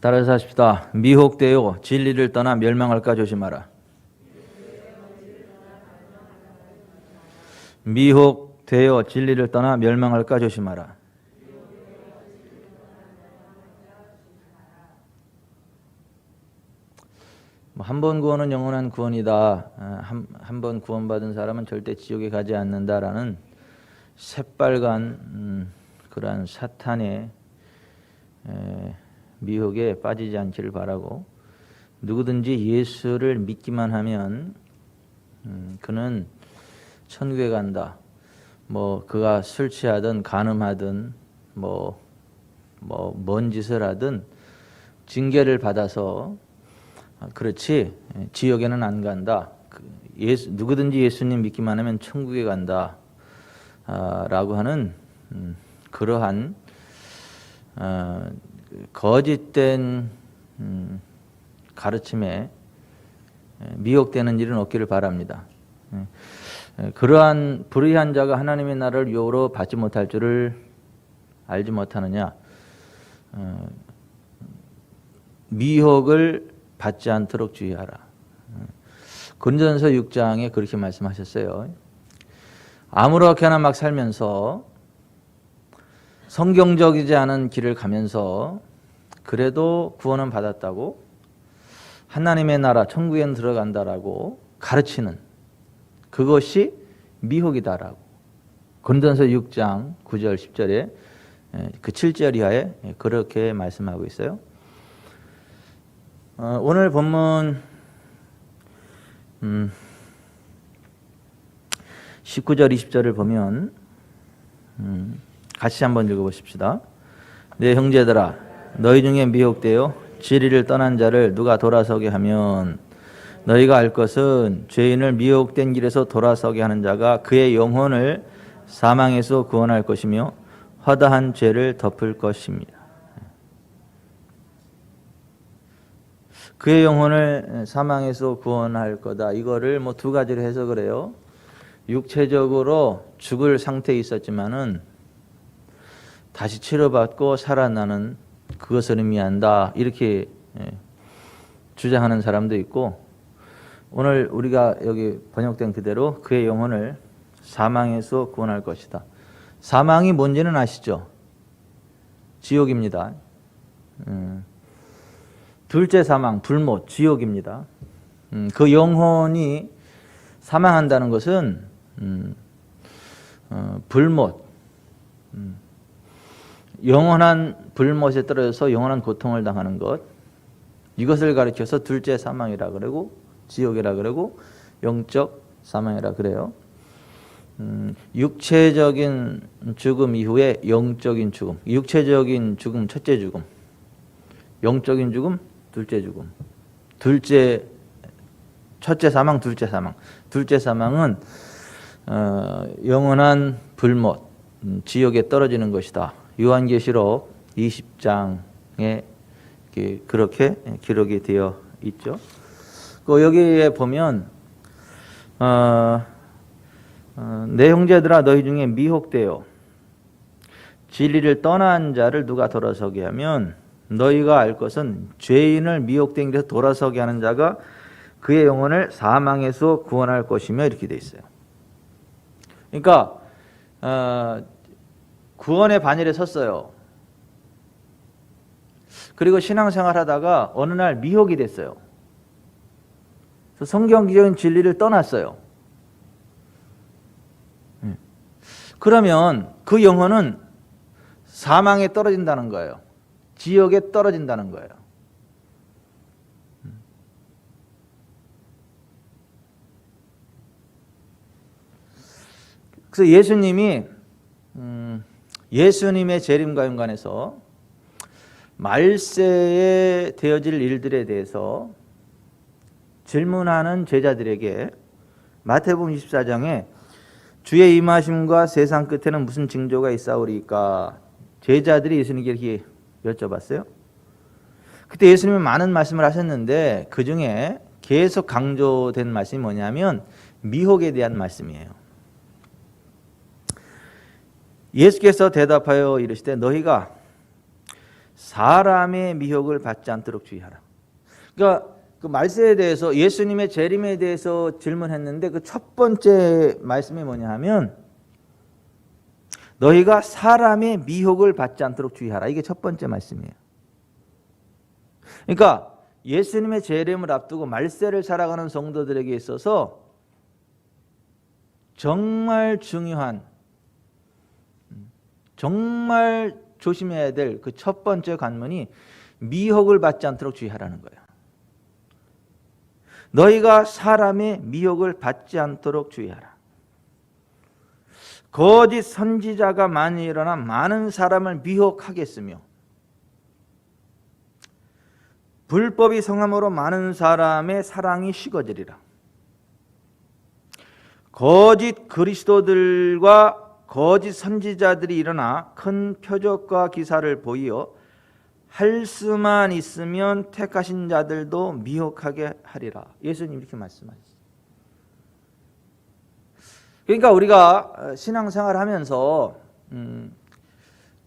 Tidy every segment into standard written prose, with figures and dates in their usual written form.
따라서 하십시다. 미혹되어 진리를 떠나 멸망할까 조심하라. 미혹되어 진리를 떠나 멸망할까 조심하라. 한 번 구원은 영원한 구원이다. 한 번 구원받은 사람은 절대 지옥에 가지 않는다라는 새빨간 그러한 사탄의 미혹에 빠지지 않기를 바라고, 누구든지 예수를 믿기만 하면 그는 천국에 간다. 그가 술 취하든 간음하든 뭔 짓을 하든 징계를 받아서 그렇지 지옥에는 안 간다. 누구든지 예수님 믿기만 하면 천국에 간다 라고 하는 그러한 거짓된 가르침에 미혹되는 일은 없기를 바랍니다. 그러한 불의한 자가 하나님의 나라를 유업으로 받지 못할 줄을 알지 못하느냐. 미혹을 받지 않도록 주의하라. 고린도전서 6장에 그렇게 말씀하셨어요. 아무렇게나 막 살면서 성경적이지 않은 길을 가면서 그래도 구원은 받았다고, 하나님의 나라 천국에 들어간다라고 가르치는 그것이 미혹이다라고 고린도전서 6장 9절 10절에 그 7절 이하에 그렇게 말씀하고 있어요. 오늘 본문 19절 20절을 보면 같이 한번 읽어보십시다. 내 형제들아, 너희 중에 미혹되어 진리를 떠난 자를 누가 돌아서게 하면 너희가 알 것은 죄인을 미혹된 길에서 돌아서게 하는 자가 그의 영혼을 사망에서 구원할 것이며 허다한 죄를 덮을 것입니다. 그의 영혼을 사망에서 구원할 거다. 이거를 두 가지로 해석을 해요. 육체적으로 죽을 상태에 있었지만은 다시 치료받고 살아나는 그것을 의미한다. 이렇게 주장하는 사람도 있고, 오늘 우리가 여기 번역된 그대로 그의 영혼을 사망에서 구원할 것이다. 사망이 뭔지는 아시죠? 지옥입니다. 둘째 사망, 불못, 지옥입니다. 그 영혼이 사망한다는 것은 불못, 영원한 불못에 떨어져서 영원한 고통을 당하는 것, 이것을 가리켜서 둘째 사망이라 그러고 지옥이라 그러고 영적 사망이라 그래요. 육체적인 죽음 이후에 영적인 죽음, 육체적인 죽음 첫째 죽음, 영적인 죽음 둘째 죽음, 첫째 사망 둘째 사망. 둘째 사망은 영원한 불못, 지옥에 떨어지는 것이다. 요한계시록 20장에 그렇게 기록이 되어 있죠. 여기에 보면 내 형제들아, 너희 중에 미혹되어 진리를 떠난 자를 누가 돌아서게 하면 너희가 알 것은 죄인을 미혹된 길에서 돌아서게 하는 자가 그의 영혼을 사망에서 구원할 것이며, 이렇게 돼 있어요. 그러니까 구원의 반열에 섰어요. 그리고 신앙생활 하다가 어느 날 미혹이 됐어요. 성경적인 진리를 떠났어요. 그러면 그 영혼은 사망에 떨어진다는 거예요. 지옥에 떨어진다는 거예요. 그래서 예수님의 재림과 연관해서 말세에 되어질 일들에 대해서 질문하는 제자들에게 마태복음 24장에 주의 임하심과 세상 끝에는 무슨 징조가 있사오리까, 제자들이 예수님께 이렇게 여쭤봤어요. 그때 예수님은 많은 말씀을 하셨는데 그 중에 계속 강조된 말씀이 뭐냐면 미혹에 대한 말씀이에요. 예수께서 대답하여 이르시되 너희가 사람의 미혹을 받지 않도록 주의하라. 그러니까 그 말세에 대해서 예수님의 재림에 대해서 질문했는데 그 첫 번째 말씀이 뭐냐 하면 너희가 사람의 미혹을 받지 않도록 주의하라. 이게 첫 번째 말씀이에요. 그러니까 예수님의 재림을 앞두고 말세를 살아가는 성도들에게 있어서 정말 중요한, 정말 조심해야 될 그 첫 번째 관문이 미혹을 받지 않도록 주의하라는 거예요. 너희가 사람의 미혹을 받지 않도록 주의하라. 거짓 선지자가 많이 일어나 많은 사람을 미혹하겠으며 불법이 성함으로 많은 사람의 사랑이 식어지리라. 거짓 그리스도들과 거짓 선지자들이 일어나 큰 표적과 기사를 보이어 할 수만 있으면 택하신 자들도 미혹하게 하리라. 예수님 이렇게 말씀하셨어요. 그러니까 우리가 신앙생활을 하면서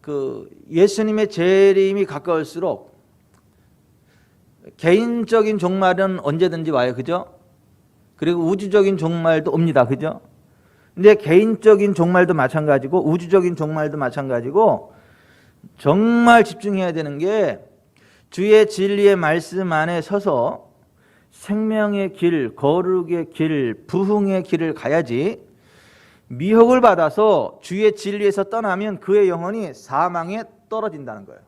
그 예수님의 재림이 가까울수록 개인적인 종말은 언제든지 와요. 그죠? 그리고 우주적인 종말도 옵니다. 그죠? 근데 개인적인 종말도 마찬가지고 우주적인 종말도 마찬가지고 정말 집중해야 되는 게 주의 진리의 말씀 안에 서서 생명의 길, 거룩의 길, 부흥의 길을 가야지 미혹을 받아서 주의 진리에서 떠나면 그의 영혼이 사망에 떨어진다는 거예요.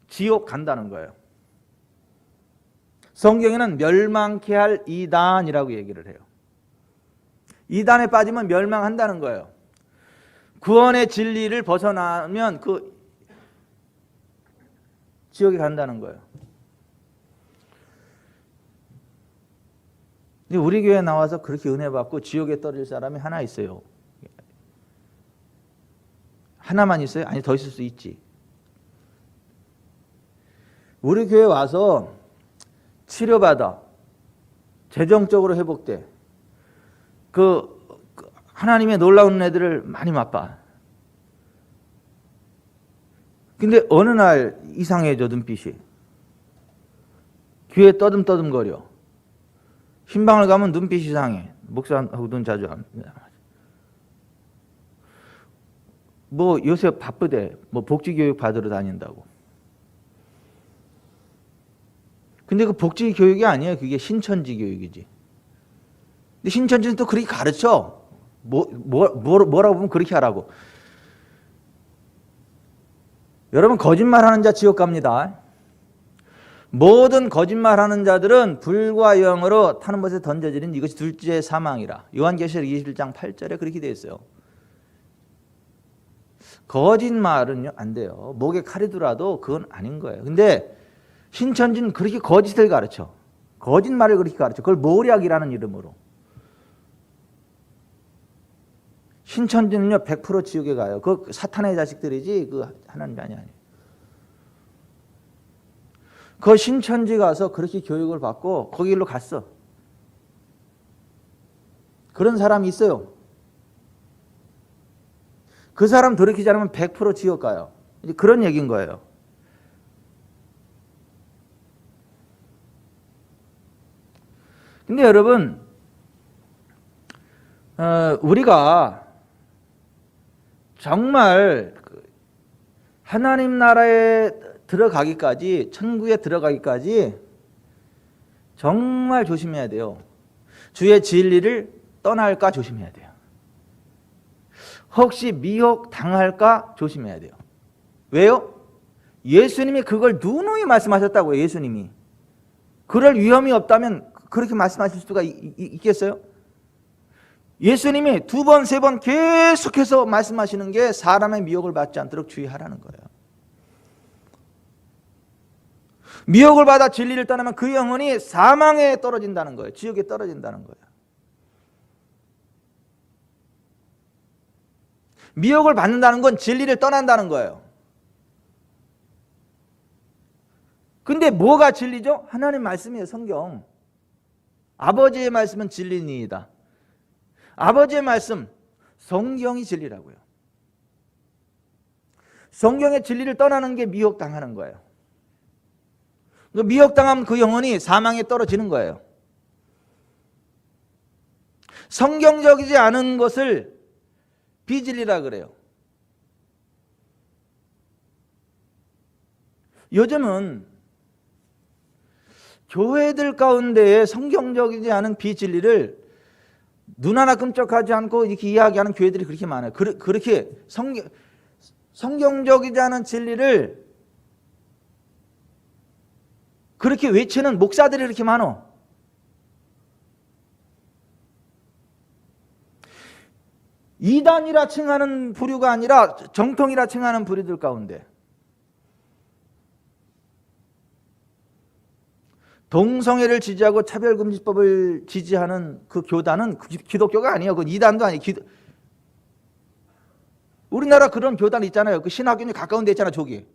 지옥 간다는 거예요. 성경에는 멸망케 할 이단이라고 얘기를 해요. 이단에 빠지면 멸망한다는 거예요. 구원의 진리를 벗어나면 그 지옥에 간다는 거예요. 근데 우리 교회에 나와서 그렇게 은혜 받고 지옥에 떨어질 사람이 하나 있어요. 하나만 있어요? 아니, 더 있을 수 있지. 우리 교회 와서 치료받아 재정적으로 회복돼 그 하나님의 놀라운 은혜들을 많이 맛봐. 근데 어느 날 이상해져. 눈빛이 귀에 떠듬떠듬거려. 흰방을 가면 눈빛이 이상해. 목사하고 눈 자주 합니다. 뭐 요새 바쁘대. 뭐 복지교육 받으러 다닌다고. 근데 그 복지교육이 아니에요. 그게 신천지 교육이지. 근데 신천지는 또 그렇게 가르쳐. 뭐라고 보면 그렇게 하라고. 여러분, 거짓말하는 자 지옥 갑니다. 모든 거짓말하는 자들은 불과 영으로 타는 것에 던져지는 이것이 둘째 사망이라. 요한계시록 21장 8절에 그렇게 되어 있어요. 거짓말은요 안 돼요. 목에 칼이 들어도 그건 아닌 거예요. 근데 신천지는 그렇게 거짓을 가르쳐. 거짓말을 그렇게 가르쳐. 그걸 모략이라는 이름으로. 신천지는요 100% 지옥에 가요. 그 사탄의 자식들이지 그 하나님이 아니에요. 그 신천지 가서 그렇게 교육을 받고 거기로 갔어. 그런 사람이 있어요. 그 사람 돌이키지 않으면 100% 지옥 가요. 이제 그런 얘기인 거예요. 근데 여러분, 우리가 정말 하나님 나라에 들어가기까지, 천국에 들어가기까지 정말 조심해야 돼요. 주의 진리를 떠날까 조심해야 돼요. 혹시 미혹 당할까 조심해야 돼요. 왜요? 예수님이 그걸 누누이 말씀하셨다고요. 예수님이. 그럴 위험이 없다면 그렇게 말씀하실 수가 있겠어요? 예수님이 2번, 3번 계속해서 말씀하시는 게 사람의 미혹을 받지 않도록 주의하라는 거예요. 미혹을 받아 진리를 떠나면 그 영혼이 사망에 떨어진다는 거예요. 지옥에 떨어진다는 거예요. 미혹을 받는다는 건 진리를 떠난다는 거예요. 근데 뭐가 진리죠? 하나님 말씀이에요. 성경. 아버지의 말씀은 진리니이다. 아버지의 말씀, 성경이 진리라고요. 성경의 진리를 떠나는 게 미혹당하는 거예요. 미혹당하면 그 영혼이 사망에 떨어지는 거예요. 성경적이지 않은 것을 비진리라 그래요. 요즘은 교회들 가운데에 성경적이지 않은 비진리를 눈 하나 끔찍하지 않고 이렇게 이야기하는 교회들이 그렇게 많아요. 그렇게 성경적이지 않은 진리를 그렇게 외치는 목사들이 이렇게 많아. 이단이라 칭하는 부류가 아니라 정통이라 칭하는 부류들 가운데 동성애를 지지하고 차별금지법을 지지하는 그 교단은 기독교가 아니에요. 그 이단도 아니에요. 우리나라 그런 교단 있잖아요. 그 신학교에 가까운 데 있잖아, 저기.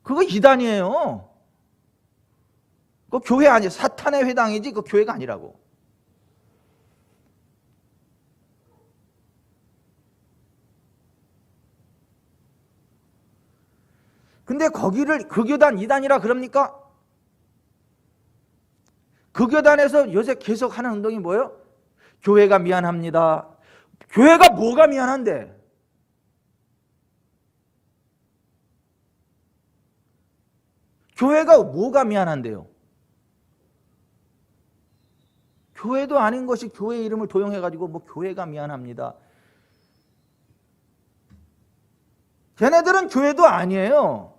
그거 이단이에요. 그 교회 아니에요. 사탄의 회당이지 그 교회가 아니라고. 근데 거기를 그 교단 이단이라 그럽니까? 그 교단에서 요새 계속 하는 운동이 뭐예요? 교회가 미안합니다. 교회가 뭐가 미안한데? 교회가 뭐가 미안한데요? 교회도 아닌 것이 교회 이름을 도용해가지고 뭐 교회가 미안합니다. 걔네들은 교회도 아니에요.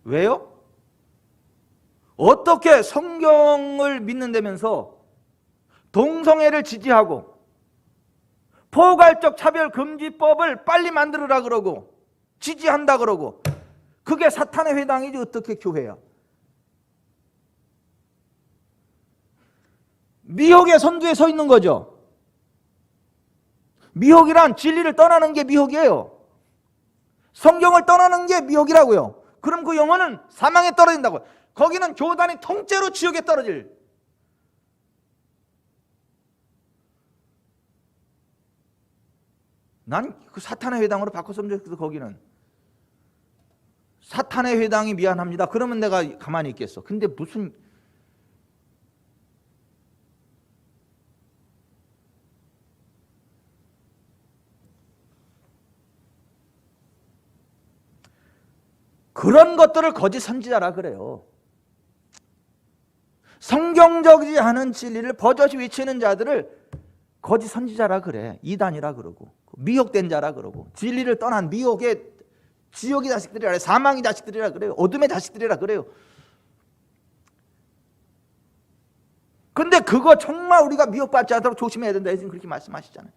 왜요? 어떻게 성경을 믿는다면서 동성애를 지지하고 포괄적 차별금지법을 빨리 만들으라 그러고 지지한다 그러고 그게 사탄의 회당이지 어떻게 교회야? 미혹의 선두에 서 있는 거죠. 미혹이란 진리를 떠나는 게 미혹이에요. 성경을 떠나는 게 미혹이라고요. 그럼 그 영혼은 사망에 떨어진다고. 거기는 교단이 통째로 지옥에 떨어질. 난 그 사탄의 회당으로 바꿨으면 좋겠어. 거기는 사탄의 회당이 미안합니다. 그러면 내가 가만히 있겠어. 근데 무슨 그런 것들을 거짓 선지자라 그래요. 성경적이지 않은 진리를 버젓이 외치는 자들을 거짓 선지자라 그래. 이단이라 그러고 미혹된 자라 그러고 진리를 떠난 미혹의 지옥의 자식들이라 그래. 사망의 자식들이라 그래요. 어둠의 자식들이라 그래요. 근데 그거 정말 우리가 미혹받지 않도록 조심해야 된다. 예수님 그렇게 말씀하시잖아요.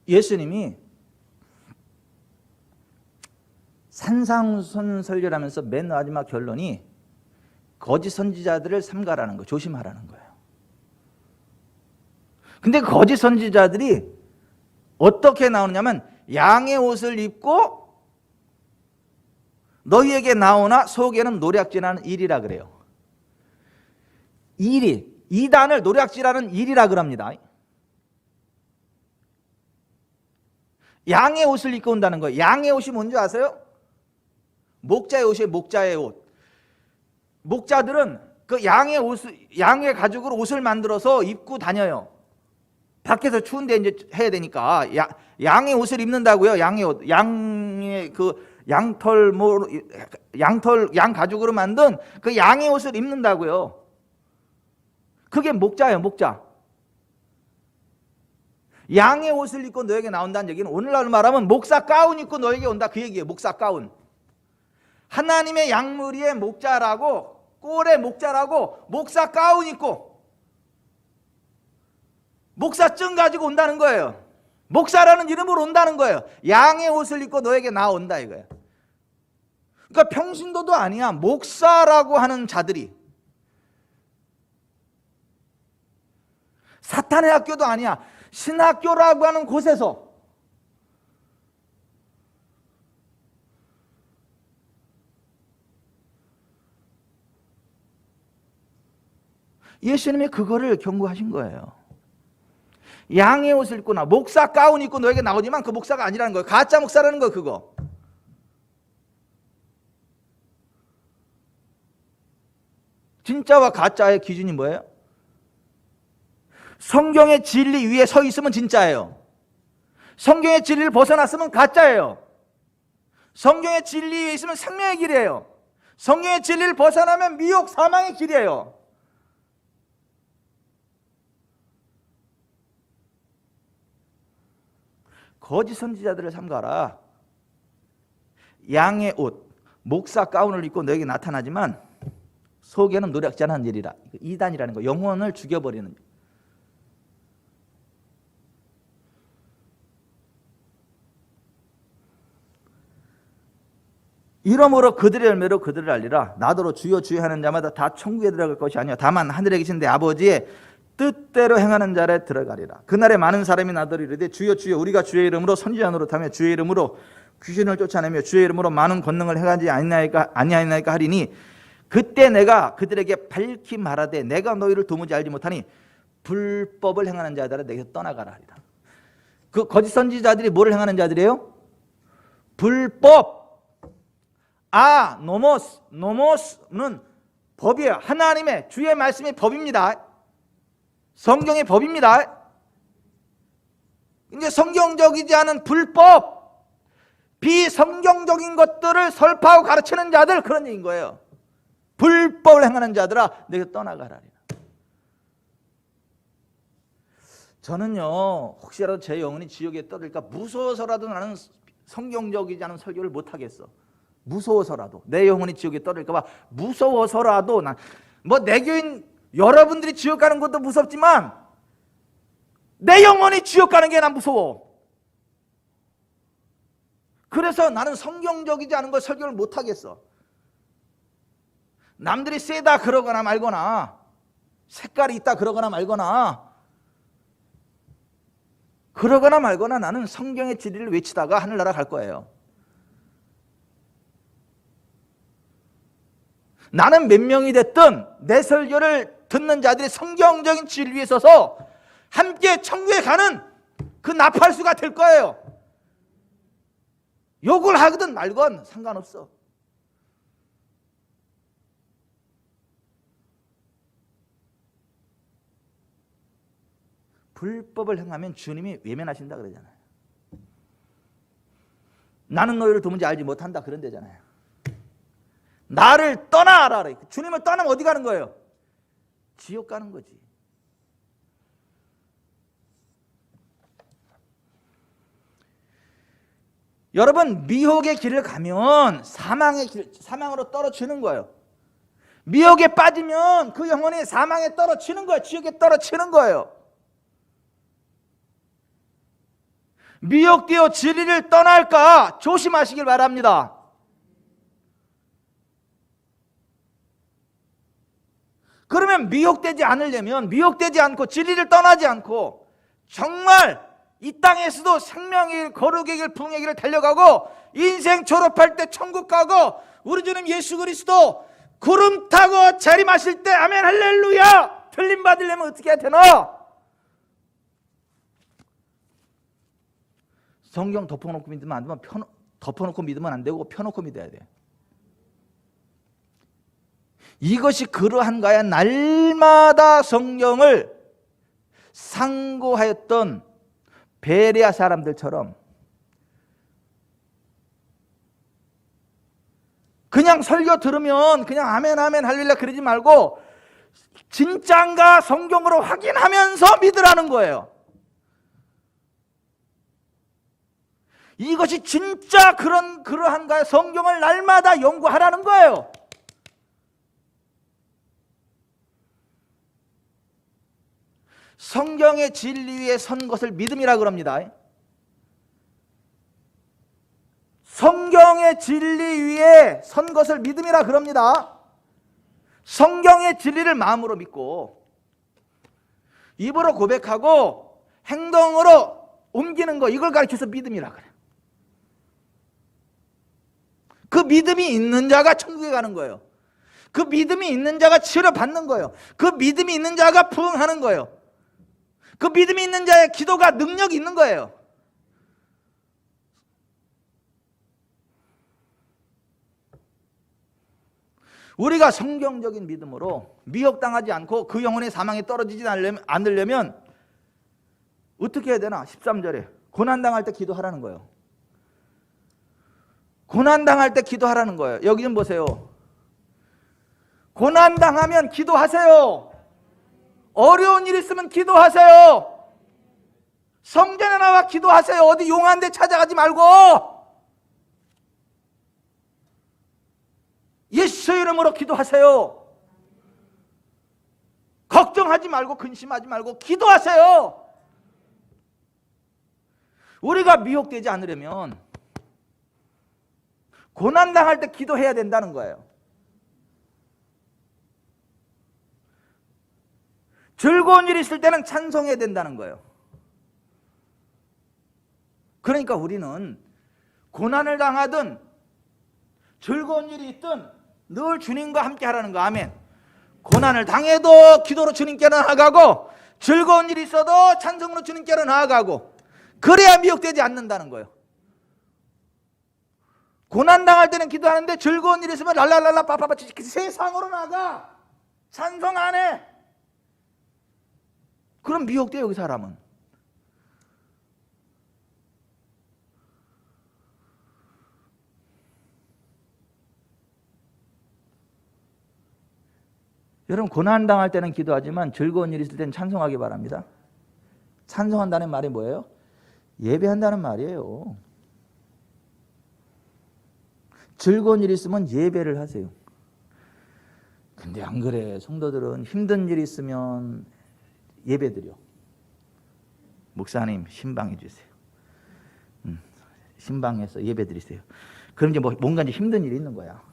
예수님이 산상선설교라면서 맨 마지막 결론이 거짓 선지자들을 삼가라는 거, 조심하라는 거예요. 근데 거짓 선지자들이 어떻게 나오냐면 양의 옷을 입고 너희에게 나오나 속에는 노략질하는 일이라 그래요. 일이, 이단을 노략질하는 일이라 그럽니다. 양의 옷을 입고 온다는 거예요. 양의 옷이 뭔지 아세요? 목자의 옷이에요. 목자의 옷. 목자들은 그 양의 가죽으로 옷을 만들어서 입고 다녀요. 밖에서 추운데 이제 해야 되니까 양의 옷을 입는다고요. 양의 옷, 양의 그 양 가죽으로 만든 그 양의 옷을 입는다고요. 그게 목자예요. 목자. 양의 옷을 입고 너에게 나온다는 얘기는 오늘날 말하면 목사 가운 입고 너에게 온다 그 얘기예요. 목사 가운. 하나님의 양무리의 목자라고, 꼴의 목자라고 목사 가운 입고 목사증 가지고 온다는 거예요. 목사라는 이름으로 온다는 거예요. 양의 옷을 입고 너에게 나온다 이거예요. 그러니까 평신도도 아니야. 목사라고 하는 자들이. 사탄의 학교도 아니야. 신학교라고 하는 곳에서 예수님이 그거를 경고하신 거예요. 양의 옷을 입고 목사 가운 입고 너에게 나오지만 그 목사가 아니라는 거예요. 가짜 목사라는 거예요. 그거. 진짜와 가짜의 기준이 뭐예요? 성경의 진리 위에 서 있으면 진짜예요. 성경의 진리를 벗어났으면 가짜예요. 성경의 진리 위에 있으면 생명의 길이에요. 성경의 진리를 벗어나면 미혹 사망의 길이에요. 거짓 선지자들을 삼가라. 양의 옷, 목사 가운을 입고 너에게 나타나지만 속에는 노략지 않은 일이라. 이단이라는 거, 영혼을 죽여버리는. 이러므로 그들의 열매로 그들을 알리라. 나더러 주여 주여 하는 자마다 다 천국에 들어갈 것이 아니요 다만 하늘에 계신 내 아버지의 뜻대로 행하는 자를 들어가리라. 그날에 많은 사람이 나더러 이르되 주여 주여 우리가 주의 이름으로 선지자 노릇하며 주의 이름으로 귀신을 쫓아내며 주의 이름으로 많은 권능을 행하지 아니하였나이까 하리니 그때 내가 그들에게 밝히 말하되 내가 너희를 도무지 알지 못하니 불법을 행하는 자들아 내게서 떠나가라 하리라. 그 거짓 선지자들이 뭐를 행하는 자들이에요? 불법. 노모스는 법이에요. 하나님의 주의 말씀이 법입니다. 성경의 법입니다. 이제 성경적이지 않은 불법, 비성경적인 것들을 설파하고 가르치는 자들, 그런 얘기인 거예요. 불법을 행하는 자들아 내게 떠나가라. 저는요 혹시라도 제 영혼이 지옥에 떠들까 무서워서라도 나는 성경적이지 않은 설교를 못하겠어. 무서워서라도 내 영혼이 지옥에 떠들까 봐 무서워서라도 뭐 내 교인 여러분들이 지옥 가는 것도 무섭지만 내 영혼이 지옥 가는 게 난 무서워. 그래서 나는 성경적이지 않은 걸 설교를 못하겠어. 남들이 세다 그러거나 말거나 색깔이 있다 그러거나 말거나 나는 성경의 진리를 외치다가 하늘나라 갈 거예요. 나는 몇 명이 됐든 내 설교를 듣는 자들이 성경적인 진리에 서서 함께 천국에 가는 그 나팔수가 될 거예요. 욕을 하거든 말건 상관없어. 불법을 행하면 주님이 외면하신다 그러잖아요. 나는 너희를 도무지 알지 못한다 그런 데잖아요. 나를 떠나라. 주님을 떠나면 어디 가는 거예요? 지옥 가는 거지. 여러분 미혹의 길을 가면 사망으로 떨어지는 거예요. 미혹에 빠지면 그 영혼이 사망에 떨어지는 거예요. 지옥에 떨어지는 거예요. 미혹되어 진리를 떠날까 조심하시길 바랍니다. 그러면 미혹되지 않으려면 미혹되지 않고 진리를 떠나지 않고 정말 이 땅에서도 생명의 길, 거룩의 길, 부흥의 길을 달려가고 인생 졸업할 때 천국 가고 우리 주님 예수 그리스도 구름 타고 재림하실 때 아멘 할렐루야 틀림 받으려면 어떻게 해야 되나? 성경 덮어놓고 믿으면 안 되면 덮어놓고 믿으면 안 되고 펴놓고 믿어야 돼. 이것이 그러한가야 날마다 성경을 상고하였던 베레아 사람들처럼 그냥 설교 들으면 그냥 아멘 아멘 할렐루야 그러지 말고 진짜인가 성경으로 확인하면서 믿으라는 거예요. 이것이 진짜 그러한가요? 성경을 날마다 연구하라는 거예요. 성경의 진리 위에 선 것을 믿음이라 그럽니다. 성경의 진리 위에 선 것을 믿음이라 그럽니다. 성경의 진리를 마음으로 믿고 입으로 고백하고 행동으로 옮기는 거, 이걸 가르쳐서 믿음이라 그래요. 그 믿음이 있는 자가 천국에 가는 거예요. 그 믿음이 있는 자가 치료받는 거예요. 그 믿음이 있는 자가 부응하는 거예요. 그 믿음이 있는 자의 기도가 능력이 있는 거예요. 우리가 성경적인 믿음으로 미혹당하지 않고 그 영혼의 사망에 떨어지지 않으려면 어떻게 해야 되나? 13절에 고난당할 때 기도하라는 거예요. 고난당할 때 기도하라는 거예요. 여기 좀 보세요. 고난당하면 기도하세요. 어려운 일 있으면 기도하세요. 성전에 나와 기도하세요. 어디 용한 데 찾아가지 말고 예수 이름으로 기도하세요. 걱정하지 말고 근심하지 말고 기도하세요. 우리가 미혹되지 않으려면 고난당할 때 기도해야 된다는 거예요. 즐거운 일이 있을 때는 찬송해야 된다는 거예요. 그러니까 우리는 고난을 당하든 즐거운 일이 있든 늘 주님과 함께 하라는 거. 아멘. 고난을 당해도 기도로 주님께로 나아가고 즐거운 일이 있어도 찬송으로 주님께로 나아가고 그래야 미혹되지 않는다는 거예요. 고난당할 때는 기도하는데 즐거운 일이 있으면 랄랄랄라 빠빠빠 세상으로 나가 찬송 안 해. 그럼 미혹돼요. 그 사람은. 여러분 고난당할 때는 기도하지만 즐거운 일이 있을 때는 찬송하기 바랍니다. 찬송한다는 말이 뭐예요? 예배한다는 말이에요. 즐거운 일이 있으면 예배를 하세요. 근데 안 그래. 성도들은 힘든 일이 있으면 예배 드려. 목사님 신방해 주세요. 신방에서 예배 드리세요. 그럼 이제 뭔가 이제 힘든 일이 있는 거야.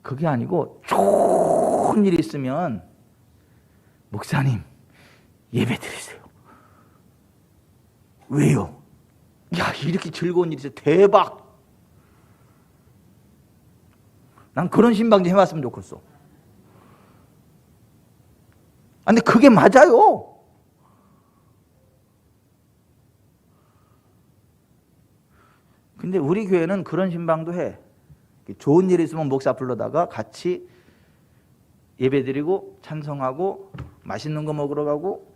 그게 아니고 좋은 일이 있으면 목사님 예배 드리세요. 왜요? 야, 이렇게 즐거운 일이 있어. 대박. 난 그런 신방 좀 해봤으면 좋겠어. 근데 그게 맞아요. 근데 우리 교회는 그런 신방도 해. 좋은 일이 있으면 목사 불러다가 같이 예배드리고 찬송하고 맛있는 거 먹으러 가고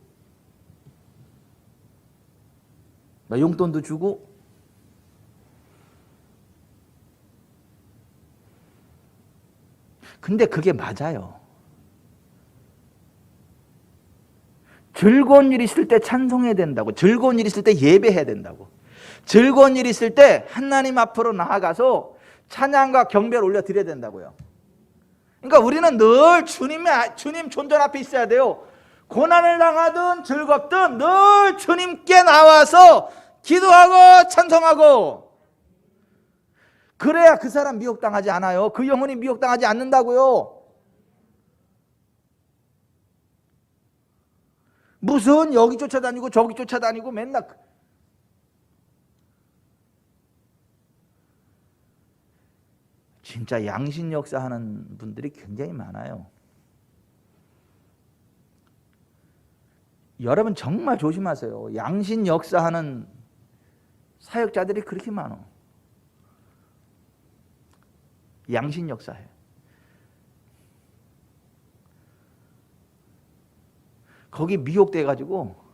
용돈도 주고. 근데 그게 맞아요. 즐거운 일이 있을 때 찬송해야 된다고. 즐거운 일이 있을 때 예배해야 된다고. 즐거운 일이 있을 때 하나님 앞으로 나아가서 찬양과 경배를 올려드려야 된다고요. 그러니까 우리는 늘 주님 존전 앞에 있어야 돼요. 고난을 당하든 즐겁든 늘 주님께 나와서 기도하고 찬송하고. 그래야 그 사람 미혹당하지 않아요. 그 영혼이 미혹당하지 않는다고요. 무슨 여기 쫓아다니고 저기 쫓아다니고 맨날. 진짜 양신 역사하는 분들이 굉장히 많아요. 여러분 정말 조심하세요. 양신 역사하는 사역자들이 그렇게 많아. 양신 역사해. 거기 미혹돼 가지고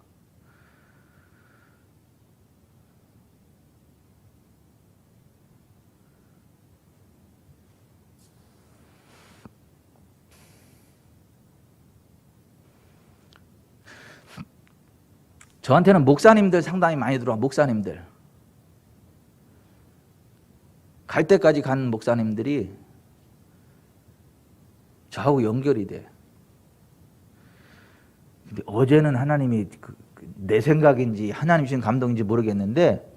저한테는 목사님들 상당히 많이 들어와. 목사님들 갈 때까지 간 목사님들이 저하고 연결이 돼. 근데 어제는 하나님이 내 생각인지 하나님 주신 감동인지 모르겠는데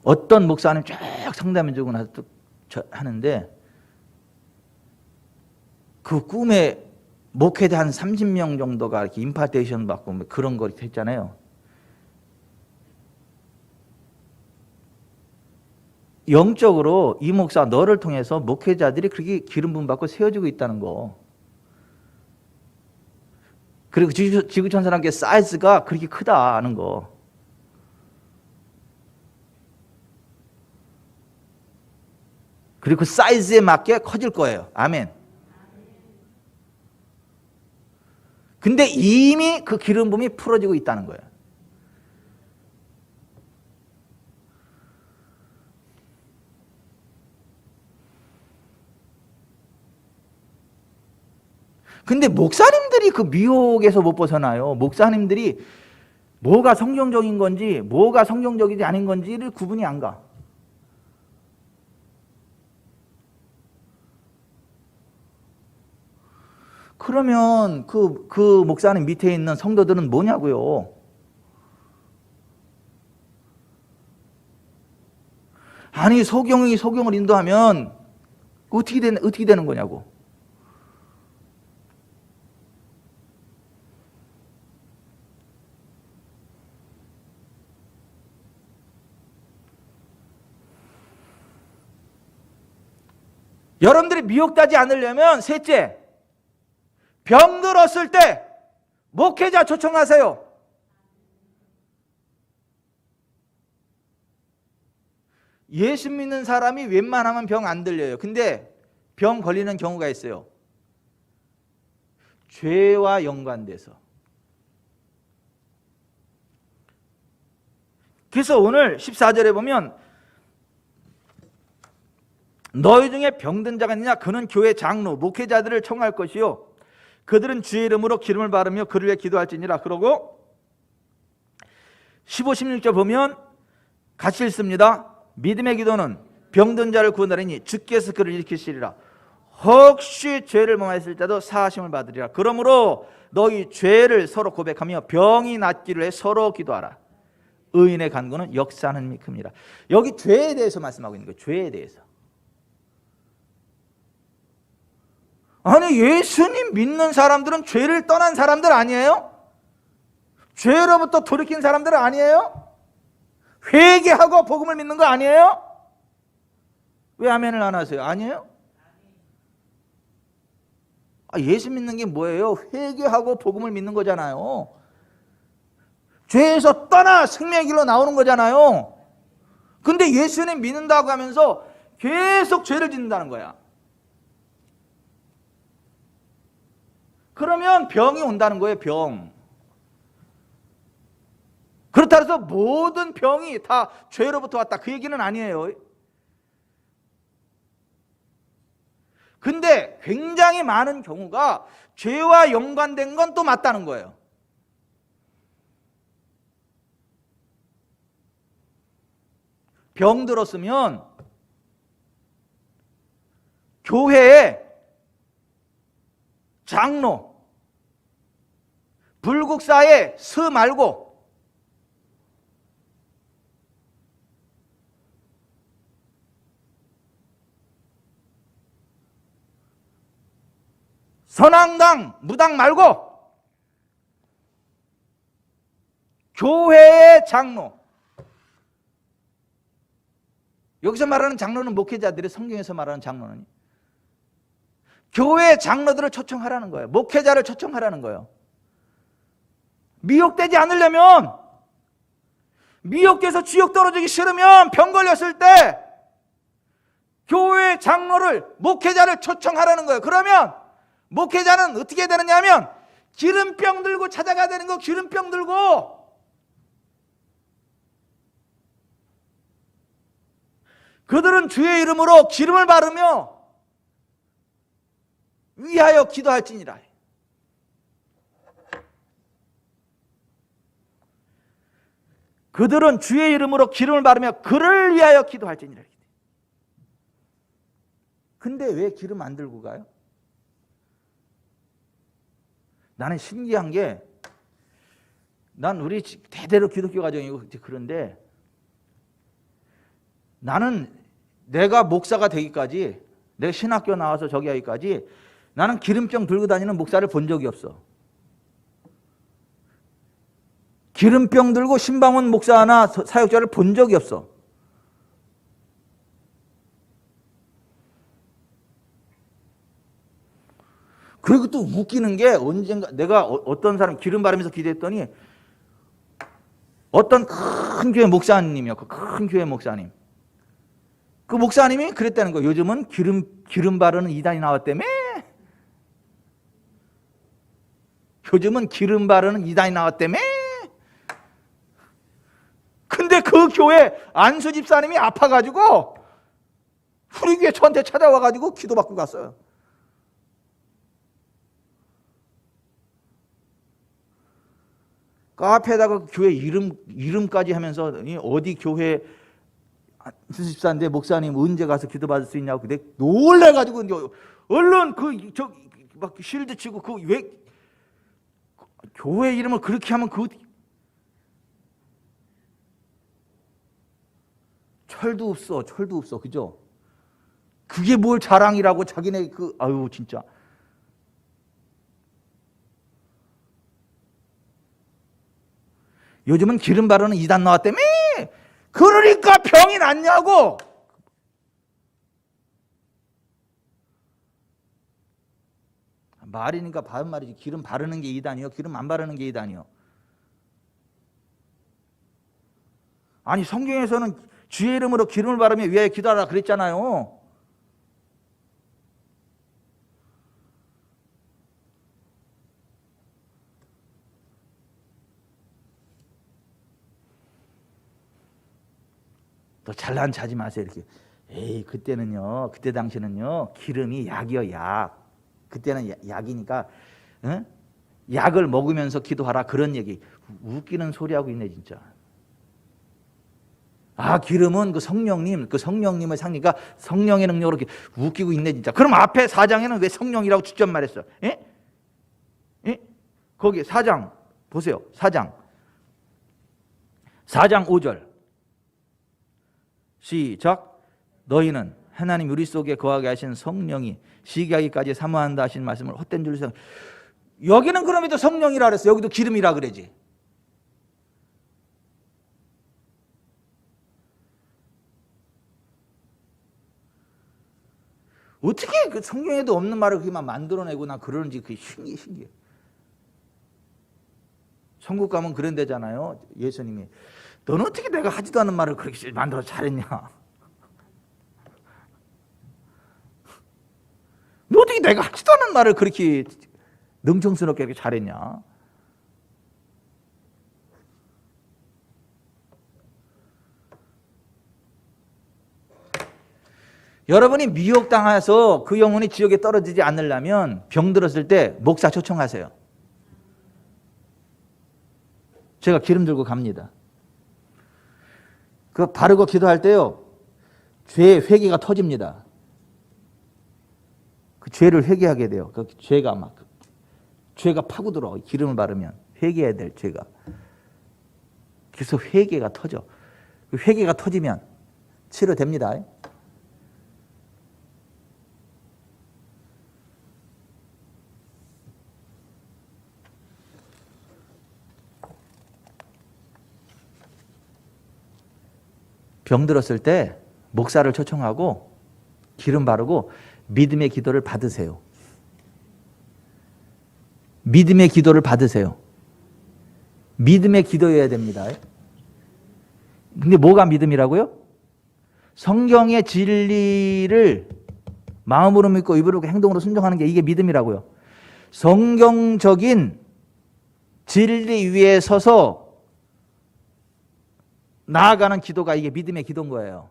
어떤 목사님 쭉 상담해 주고 나서 또 하는데 그 꿈에 목회자 한 30명 정도가 이렇게 임파테이션 받고 뭐 그런 거 했잖아요. 영적으로 이 목사 너를 통해서 목회자들이 그렇게 기름 부음 받고 세워지고 있다는 거. 그리고 지구촌사람교회 사이즈가 그렇게 크다는 거. 그리고 그 사이즈에 맞게 커질 거예요. 아멘. 근데 이미 그 기름 부음이 풀어지고 있다는 거예요. 근데 목사님들이 그 미혹에서 못 벗어나요. 목사님들이 뭐가 성경적인 건지 뭐가 성경적이지 않은 건지를 구분이 안 가. 그러면 그 목사님 밑에 있는 성도들은 뭐냐고요? 아니 소경이 소경을 인도하면 어떻게 되는 거냐고. 여러분들이 미혹되지 않으려면 셋째, 병들었을 때 목회자 초청하세요. 예수 믿는 사람이 웬만하면 병 안 들려요. 근데 병 걸리는 경우가 있어요. 죄와 연관돼서. 그래서 오늘 14절에 보면 너희 중에 병든 자가 있느냐? 그는 교회 장로, 목회자들을 청할 것이요 그들은 주의 이름으로 기름을 바르며 그를 위해 기도할지니라. 그러고 15, 16절 보면 같이 읽습니다. 믿음의 기도는 병든 자를 구원하리니 주께서 그를 일으키시리라. 혹시 죄를 범하였을 때도 사하심을 받으리라. 그러므로 너희 죄를 서로 고백하며 병이 낫기를 해 서로 기도하라. 의인의 간구는 역사하는 힘이 큽니다. 여기 죄에 대해서 말씀하고 있는 거예요. 죄에 대해서. 아니 예수님 믿는 사람들은 죄를 떠난 사람들 아니에요? 죄로부터 돌이킨 사람들 아니에요? 회개하고 복음을 믿는 거 아니에요? 왜 아멘을 안 하세요? 아니에요? 예수 믿는 게 뭐예요? 회개하고 복음을 믿는 거잖아요. 죄에서 떠나 생명의 길로 나오는 거잖아요. 근데 예수님 믿는다고 하면서 계속 죄를 짓는다는 거야. 그러면 병이 온다는 거예요. 병. 그렇다 해서 모든 병이 다 죄로부터 왔다 그 얘기는 아니에요. 근데 굉장히 많은 경우가 죄와 연관된 건 또 맞다는 거예요. 병 들었으면 교회에 장로, 불국사에 스 말고 선앙당, 무당 말고 교회의 장로. 여기서 말하는 장로는 목회자들이 성경에서 말하는 장로는 교회 장로들을 초청하라는 거예요. 목회자를 초청하라는 거예요. 미혹되지 않으려면, 미혹돼서 지옥 떨어지기 싫으면 병 걸렸을 때 교회 장로를, 목회자를 초청하라는 거예요. 그러면 목회자는 어떻게 되느냐 하면 기름병 들고 찾아가야 되는 거. 기름병 들고 그들은 주의 이름으로 기름을 바르며 위하여 기도할지니라. 그들은 주의 이름으로 기름을 바르며 그를 위하여 기도할지니라. 근데 왜 기름 안 들고 가요? 나는 신기한 게, 난 우리 대대로 기독교 가정이고 그런데 나는 내가 목사가 되기까지, 내가 신학교 나와서 저기 하기까지 나는 기름병 들고 다니는 목사를 본 적이 없어. 기름병 들고 신방원 목사나 사역자를 본 적이 없어. 그리고 또 웃기는 게 언젠가 내가 어떤 사람 기름 바르면서 기도했더니 어떤 큰 교회 목사님이요. 그 큰 교회 목사님. 그 목사님이 그랬다는 거예요. 요즘은 기름 바르는 이단이 나왔다며? 요즘은 기름 바르는 이단이 나왔다며? 근데 그 교회 안수 집사님이 아파가지고 우리 교회 저한테 찾아와가지고 기도받고 갔어요. 카페에다가 교회 이름까지 하면서 어디 교회 안수 집사인데 목사님 언제 가서 기도받을 수 있냐고 내가 놀래가지고 얼른 막 실드 치고 왜 교회 이름을 그렇게 하면 철도 없어 그죠? 그게 뭘 자랑이라고 자기네 아유 진짜. 요즘은 기름 바르는 이단 나왔다며? 그러니까 병이 낫냐고. 말이니까 바른 말이지. 기름 바르는 게 이단이요? 기름 안 바르는 게 이단이요? 아니 성경에서는 주의 이름으로 기름을 바르며 위하여 기도하라 그랬잖아요. 또 잘난 체하지 마세요. 이렇게 에이 그때는요, 그때 당시는요 기름이 약이요 약. 그때는 약이니까 응? 약을 먹으면서 기도하라 그런 얘기. 웃기는 소리 하고 있네 진짜. 아 기름은 그 성령님을 상니까 성령의 능력으로 이렇게 웃기고 있네 진짜. 그럼 앞에 4장에는 왜 성령이라고 직접 말했어? 예? 예? 거기 4장 보세요. 4장 5절 시작. 너희는 하나님 우리 속에 거하게 하신 성령이 시기하기까지 사모한다 하신 말씀을 헛된 줄로 생각. 여기는 그럼에도 성령이라 그랬어. 여기도 기름이라 그러지. 어떻게 그 성경에도 없는 말을 그렇게만 만들어내고 나 그러는지 그게 신기해. 천국 가면 그런 데잖아요. 예수님이 너는 어떻게 내가 하지도 않은 말을 그렇게 만들어 잘했냐? 너 어떻게 내가 하지도 않은 말을 그렇게 능청스럽게 이렇게 잘했냐? 여러분이 미혹당해서 그 영혼이 지옥에 떨어지지 않으려면 병 들었을 때 목사 초청하세요. 제가 기름 들고 갑니다. 그 바르고 기도할 때요, 죄의 회개가 터집니다. 그 죄를 회개하게 돼요. 그 죄가 파고들어. 기름을 바르면 회개해야 될 죄가. 그래서 회개가 터져. 그 회개가 터지면 치료됩니다. 병 들었을 때 목사를 초청하고 기름 바르고 믿음의 기도를 받으세요. 믿음의 기도를 받으세요. 믿음의 기도여야 됩니다. 근데 뭐가 믿음이라고요? 성경의 진리를 마음으로 믿고 입으로 행동으로 순종하는 게 이게 믿음이라고요. 성경적인 진리 위에 서서 나아가는 기도가 이게 믿음의 기도인 거예요.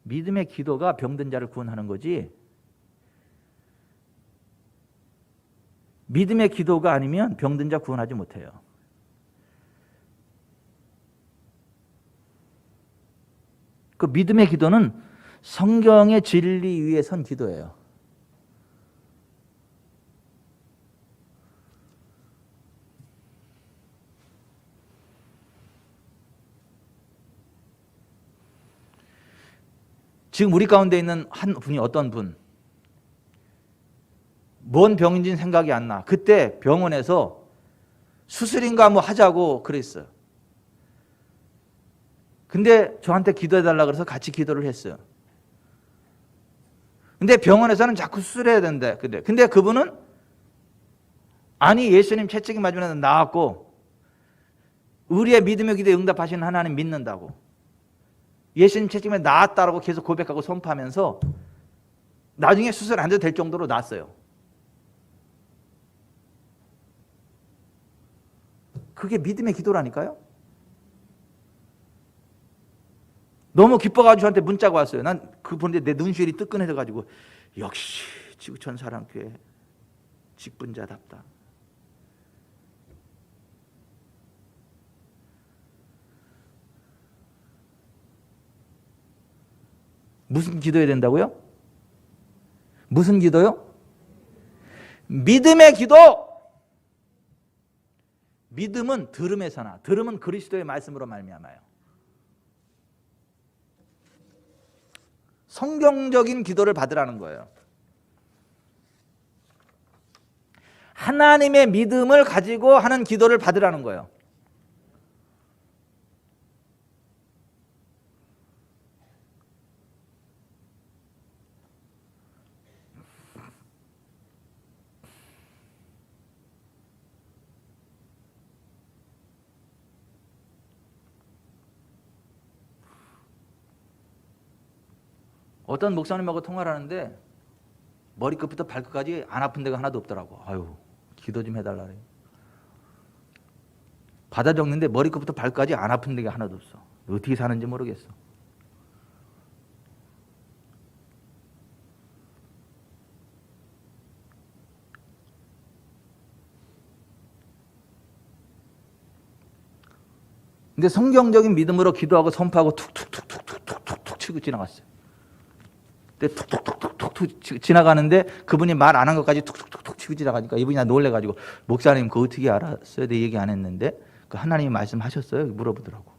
믿음의 기도가 병든 자를 구원하는 거지, 믿음의 기도가 아니면 병든 자 구원하지 못해요. 그 믿음의 기도는 성경의 진리 위에 선 기도예요. 지금 우리 가운데 있는 한 분이 어떤 분, 뭔 병인지는 생각이 안 나. 그때 병원에서 수술인가 뭐 하자고 그랬어요. 근데 저한테 기도해달라 그래서 같이 기도를 했어요. 근데 병원에서는 자꾸 수술해야 된대. 근데 그분은 아니 예수님 채찍이 맞으면 나았고 우리의 믿음의 기도에 응답하시는 하나님 믿는다고. 예수님 채찍에 나았다라고 계속 고백하고 선포하면서 나중에 수술 안 해도 될 정도로 나았어요. 그게 믿음의 기도라니까요. 너무 기뻐가지고 저한테 문자가 왔어요. 난 그거 보는데 내 눈시울이 뜨끈해져가지고 역시 지구촌 사랑교회 직분자답다. 무슨 기도해야 된다고요? 무슨 기도요? 믿음의 기도! 믿음은 들음에서나, 들음은 그리스도의 말씀으로 말미암아요. 성경적인 기도를 받으라는 거예요. 하나님의 믿음을 가지고 하는 기도를 받으라는 거예요. 어떤 목사님하고 통화를 하는데 머리끝부터 발끝까지 안 아픈 데가 하나도 없더라고. 아유, 기도 좀 해달라 그래. 받아 적는데 머리끝부터 발끝까지 안 아픈 데가 하나도 없어. 어떻게 사는지 모르겠어. 근데 성경적인 믿음으로 기도하고 선포하고 툭툭툭툭툭툭툭 치고 지나갔어요. 근데 툭툭툭툭툭 지나가는데 그분이 말 안 한 것까지 툭툭툭툭 치고 지나가니까 이분이 나 놀래가지고 목사님 그거 어떻게 알았어요? 내 얘기 안 했는데 그 하나님이 말씀하셨어요? 물어보더라고.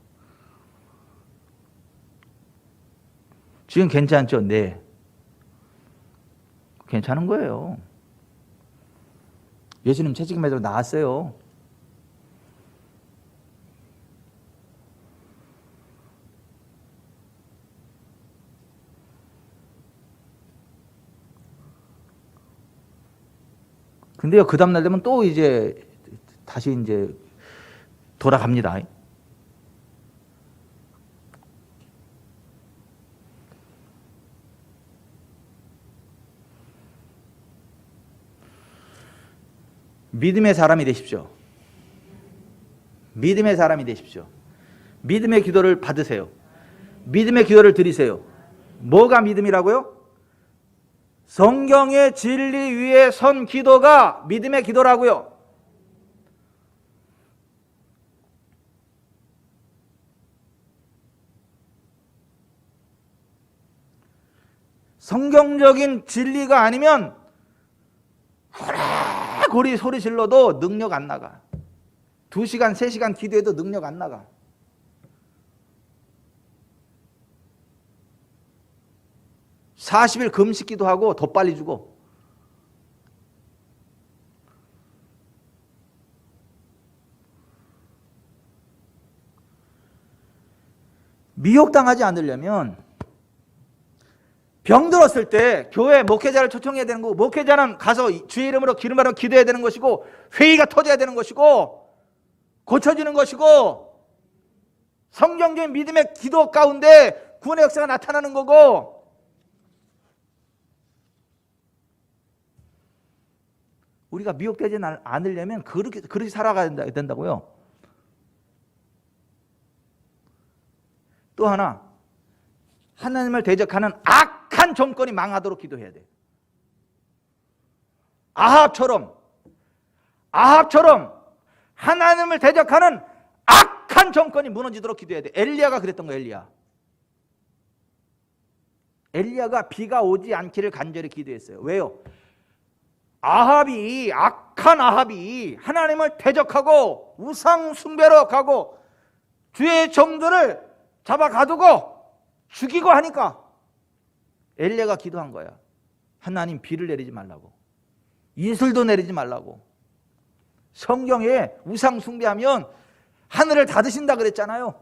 지금 괜찮죠? 네. 괜찮은 거예요. 예수님 채찍매도 나았어요. 근데요, 그 다음날 되면 또 이제 다시 이제 돌아갑니다. 믿음의 사람이 되십시오. 믿음의 사람이 되십시오. 믿음의 기도를 받으세요. 믿음의 기도를 드리세요. 뭐가 믿음이라고요? 성경의 진리 위에 선 기도가 믿음의 기도라고요. 성경적인 진리가 아니면 고리 소리 질러도 능력 안 나가. 2시간, 3시간 기도해도 능력 안 나가. (40일) 금식 기도하고 더 빨리 죽어. 미혹당하지 않으려면 병들었을 때 교회 목회자를 초청해야 되는 거고, 목회자는 가서 주의 이름으로 기름 바르고 기도해야 되는 것이고, 회의가 터져야 되는 것이고, 고쳐지는 것이고, 성경적인 믿음의 기도 가운데 구원의 역사가 나타나는 거고, 우리가 미혹되지 않으려면 그렇게 살아가야 된다고요. 또 하나, 하나님을 대적하는 악한 정권이 망하도록 기도해야 돼. 아합처럼 하나님을 대적하는 악한 정권이 무너지도록 기도해야 돼. 엘리야가 그랬던 거예요. 엘리야가 비가 오지 않기를 간절히 기도했어요. 왜요? 악한 아합이 하나님을 대적하고 우상 숭배로 가고 주의 종들을 잡아 가두고 죽이고 하니까 엘리야가 기도한 거야. 하나님 비를 내리지 말라고, 이슬도 내리지 말라고. 성경에 우상 숭배하면 하늘을 닫으신다 그랬잖아요.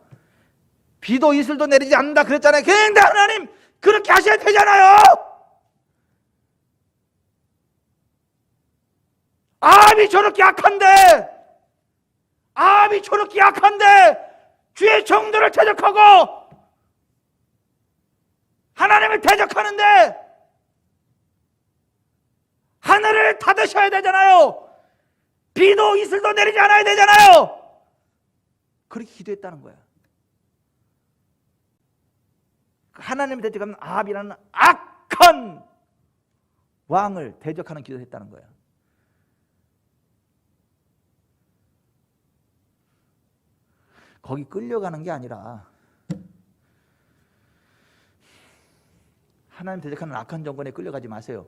비도 이슬도 내리지 않는다 그랬잖아요. 근데 하나님 그렇게 하셔야 되잖아요. 아합이 저렇게 약한데 주의 정도를 대적하고 하나님을 대적하는데 하늘을 닫으셔야 되잖아요. 비도 이슬도 내리지 않아야 되잖아요. 그렇게 기도했다는 거야. 하나님을 대적하는 아합이라는 악한 왕을 대적하는 기도를 했다는 거야. 거기 끌려가는 게 아니라 하나님 대적하는 악한 정권에 끌려가지 마세요.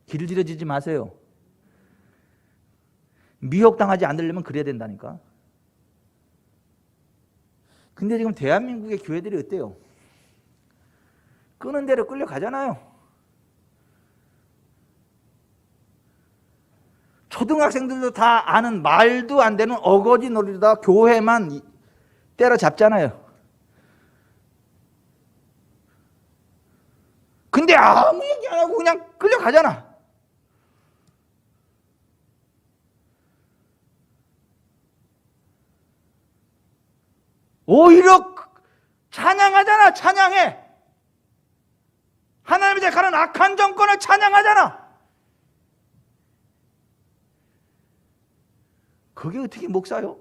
길들여지지 마세요. 미혹당하지 않으려면 그래야 된다니까. 근데 지금 대한민국의 교회들이 어때요? 끄는 대로 끌려가잖아요. 초등학생들도 다 아는 말도 안 되는 어거지 놀이다 교회만 때려잡잖아요. 근데 아무 얘기 안 하고 그냥 끌려가잖아. 오히려 찬양하잖아. 찬양해. 하나님의 대적하는 악한 정권을 찬양하잖아. 그게 어떻게 목사요?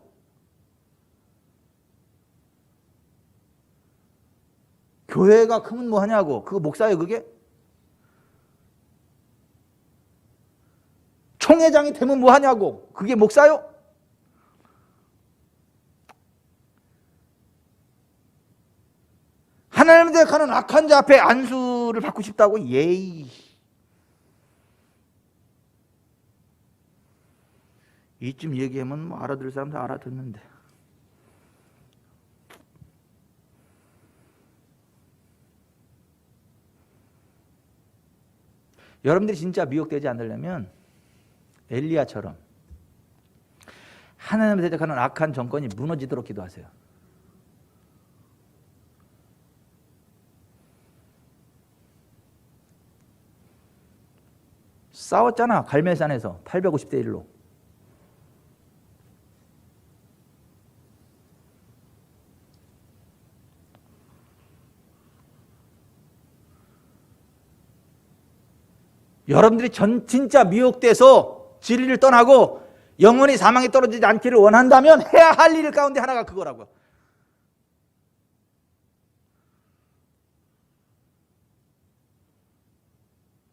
교회가 크면 뭐 하냐고. 그거 목사요 그게? 총회장이 되면 뭐 하냐고. 그게 목사요? 하나님의 대적하는 악한 자 앞에 안수를 받고 싶다고? 예이. 이쯤 얘기하면 뭐 알아들을 사람 다 알아듣는데. 여러분들이 진짜 미혹되지 않으려면 엘리야처럼 하나님을 대적하는 악한 정권이 무너지도록 기도하세요. 싸웠잖아. 갈멜산에서 850대 1로. 여러분들이 진짜 미혹돼서 진리를 떠나고 영원히 사망에 떨어지지 않기를 원한다면 해야 할 일 가운데 하나가 그거라고요.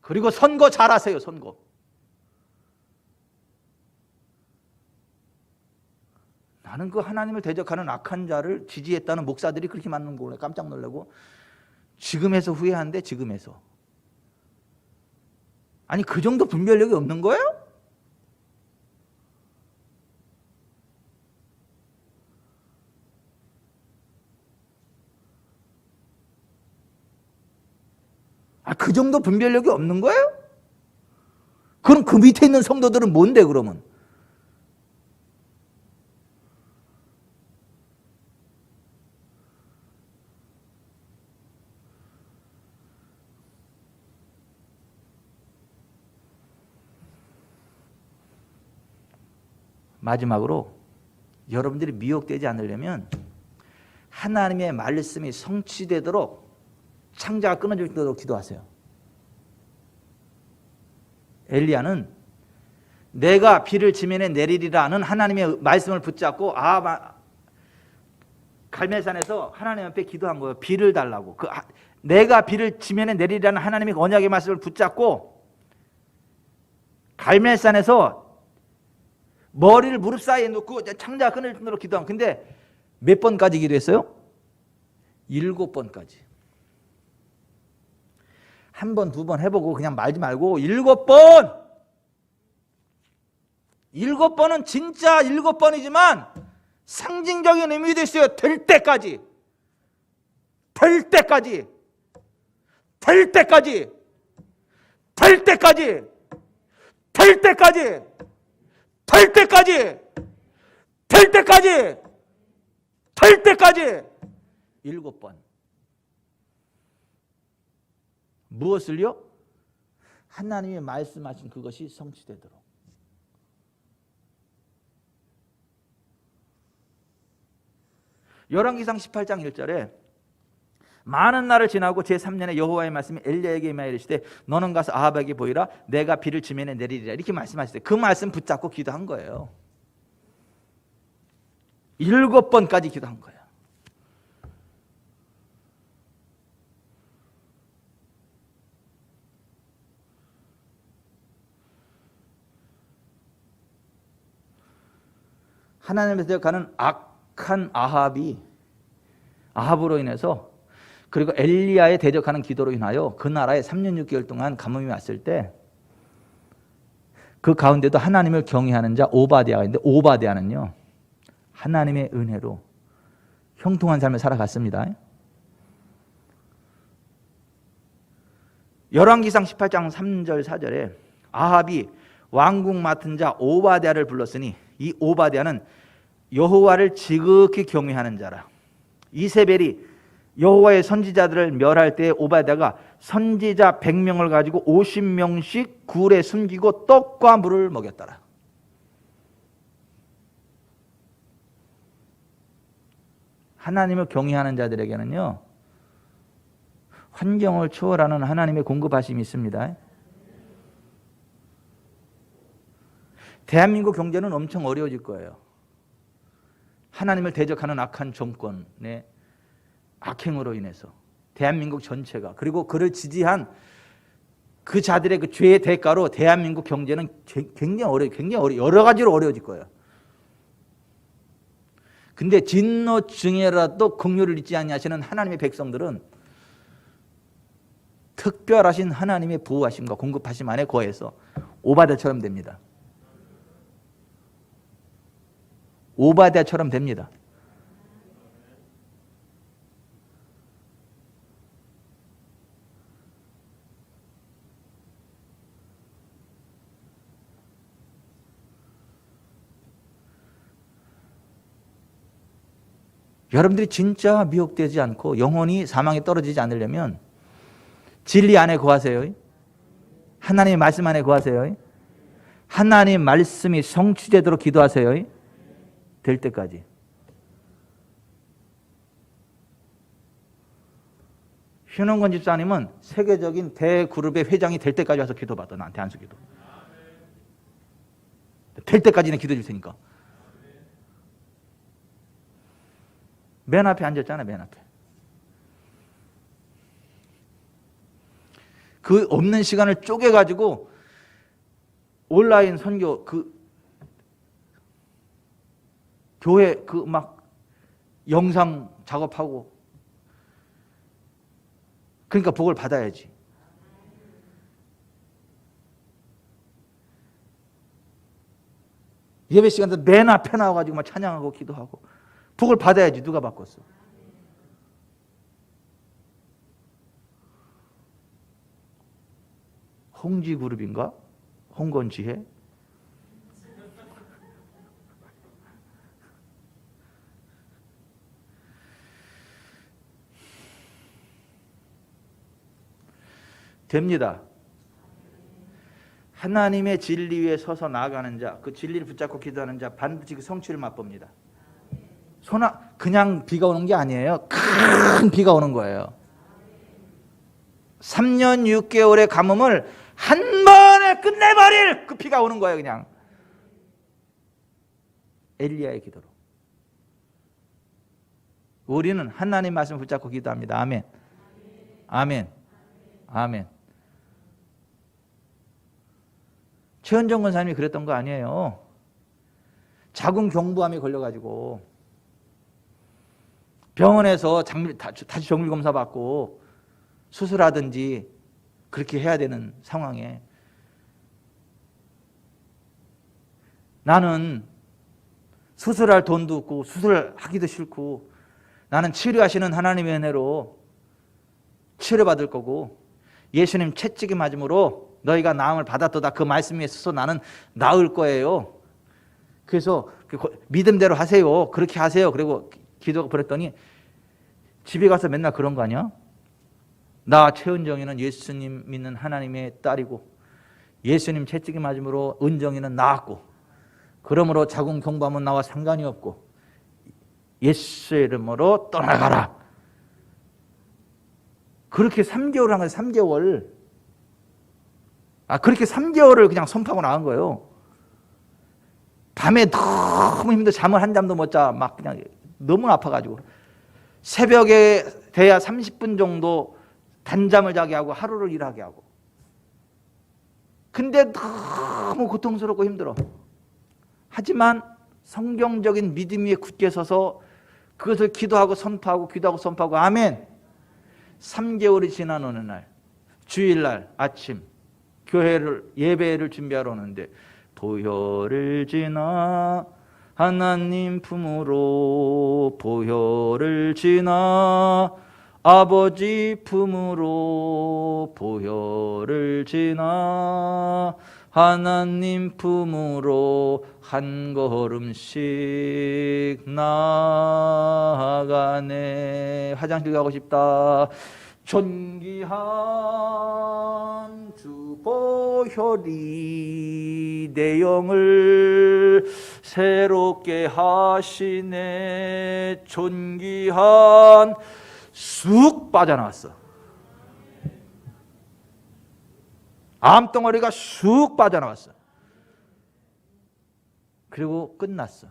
그리고 선거 잘하세요. 선거. 나는 그 하나님을 대적하는 악한 자를 지지했다는 목사들이 그렇게 많은 거에 깜짝 놀라고 지금 해서 후회한데 지금 해서. 아니 그 정도 분별력이 없는 거예요? 그 정도 분별력이 없는 거예요? 그럼 그 밑에 있는 성도들은 뭔데 그러면? 마지막으로 여러분들이 미혹되지 않으려면 하나님의 말씀이 성취되도록 창자가 끊어지도록 기도하세요. 엘리야는 내가 비를 지면에 내리리라는 하나님의 말씀을 붙잡고 갈멜산에서 하나님 앞에 기도한 거예요. 비를 달라고. 내가 비를 지면에 내리리라는 하나님의 언약의 말씀을 붙잡고 갈멜산에서 머리를 무릎 사이에 놓고 창자가 끊어지도록 기도한. 근데 몇 번까지 기도했어요? 7번까지. 한 번, 두 번 해보고 그냥 말지 말고 7번! 7번은 진짜 7번이지만 상징적인 의미도 있어요. 될 때까지. 될 때까지. 될 때까지. 될 때까지. 될 때까지. 될 때까지. 될 때까지. 될 때까지 7번. 무엇을요? 하나님이 말씀하신 그것이 성취되도록. 열왕기상 18장 1절에 많은 날을 지나고 제3년에 여호와의 말씀이 엘리야에게 임하여 이르시되 너는 가서 아합에게 보이라 내가 비를 지면에 내리리라 이렇게 말씀하셨어요. 그 말씀 붙잡고 기도한 거예요. 7번까지 기도한 거예요. 하나님의 대적하는 악한 아합으로 인해서 그리고 엘리야의 대적하는 기도로 인하여 그 나라에 3년 6개월 동안 가뭄이 왔을 때 그 가운데도 하나님을 경외하는 자 오바댜가 있는데 오바댜는요 하나님의 은혜로 형통한 삶을 살아갔습니다. 열왕기상 18장 3절 4절에 아합이 왕궁 맡은 자 오바댜를 불렀으니 이 오바댜는 여호와를 지극히 경외하는 자라. 이세벨이 여호와의 선지자들을 멸할 때 오바댜가 선지자 100명을 가지고 50명씩 굴에 숨기고 떡과 물을 먹였더라. 하나님을 경외하는 자들에게는요 환경을 초월하는 하나님의 공급하심이 있습니다. 대한민국 경제는 엄청 어려워질 거예요. 하나님을 대적하는 악한 정권의 악행으로 인해서 대한민국 전체가 그리고 그를 지지한 그 자들의 그 죄의 대가로 대한민국 경제는 굉장히 여러 가지로 어려워질 거예요. 근데 진노 중에라도 긍휼을 잊지 아니하시는 하나님의 백성들은 특별하신 하나님의 보호하심과 공급하심 안에 거해서 오바댜처럼 됩니다. 오바댜처럼 됩니다. 여러분들이 진짜 미혹되지 않고 영혼이 사망에 떨어지지 않으려면 진리 안에 거하세요. 하나님의 말씀 안에 거하세요. 하나님의 말씀이 성취되도록 기도하세요. 될 때까지. 현원권 집사님은 세계적인 대그룹의 회장이 될 때까지 와서 기도받아. 나한테 안수기도. 될 때까지는 기도해 줄 테니까. 맨 앞에 앉았잖아, 맨 앞에. 그 없는 시간을 쪼개가지고 온라인 선교 교회 막 영상 작업하고 그러니까 복을 받아야지. 예배 시간도 맨 앞에 나와가지고 막 찬양하고 기도하고 복을 받아야지. 누가 바꿨어? 홍지그룹인가? 홍건지혜? 됩니다. 하나님의 진리 위에 서서 나아가는 자, 그 진리를 붙잡고 기도하는 자 반드시 그 성취를 맛봅니다. 그냥 비가 오는 게 아니에요. 큰 비가 오는 거예요. 3년 6개월의 가뭄을 한 번에 끝내버릴 그 비가 오는 거예요. 그냥 엘리야의 기도로. 우리는 하나님 말씀을 붙잡고 기도합니다. 아멘. 아멘. 아멘. 최은정 권사님이 그랬던 거 아니에요. 자궁 경부암에 걸려가지고 병원에서 다시 정밀 검사 받고 수술하든지 그렇게 해야 되는 상황에 나는 수술할 돈도 없고 수술하기도 싫고 나는 치료하시는 하나님의 은혜로 치료받을 거고 예수님 채찍이 맞음으로 너희가 나음을 받았도다 그 말씀 위에 서서 나는 나을 거예요. 그래서 믿음대로 하세요. 그렇게 하세요. 그리고 기도가 버렸더니 집에 가서 맨날 그런 거 아니야? 나 최은정이는 예수님 믿는 하나님의 딸이고 예수님 채찍이 맞음으로 은정이는 나았고 그러므로 자궁 경부하면 나와 상관이 없고 예수의 이름으로 떠나가라. 그렇게 3개월 한 거예요. 3개월. 그렇게 3개월을 그냥 선포하고 나간 거예요. 밤에 너무 힘들어 잠을 한 잠도 못 자. 막 그냥 너무 아파가지고 새벽에 돼야 30분 정도 단잠을 자게 하고 하루를 일하게 하고. 근데 너무 고통스럽고 힘들어. 하지만 성경적인 믿음 위에 굳게 서서 그것을 기도하고 선포하고 기도하고 선포하고 아멘. 3개월이 지난 어느 날 주일날 아침 교회를 예배를 준비하러 오는데 보혈을 지나 하나님 품으로 보혈을 지나 아버지 품으로 보혈을 지나 하나님 품으로 한 걸음씩 나아가네. 화장실 가고 싶다. 존귀한 주 보혈이 내 영을 새롭게 하시네. 존귀한 쑥 빠져나왔어. 암덩어리가 쑥 빠져나왔어. 그리고 끝났어.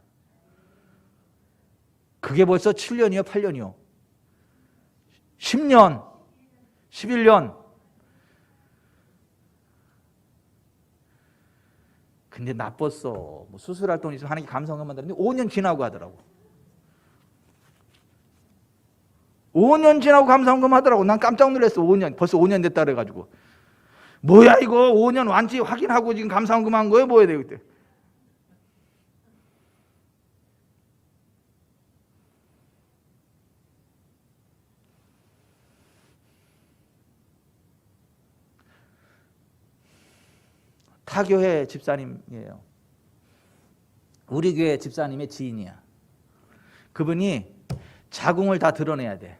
그게 벌써 7년이요 8년이요 10년 11년. 근데 나빴어. 뭐 수술할 돈 있으면 하나님께 감사한 것만 들었는데 5년 지나고 하더라고. 5년 지나고 감사한 것만 하더라고. 난 깜짝 놀랐어. 5년. 벌써 5년 됐다 그래가지고. 뭐야 이거 5년 완치 확인하고 지금 감사한 것만 한 거예요? 뭐야 돼요 그때. 타교회 집사님이에요. 우리 교회 집사님의 지인이야. 그분이 자궁을 다 드러내야 돼.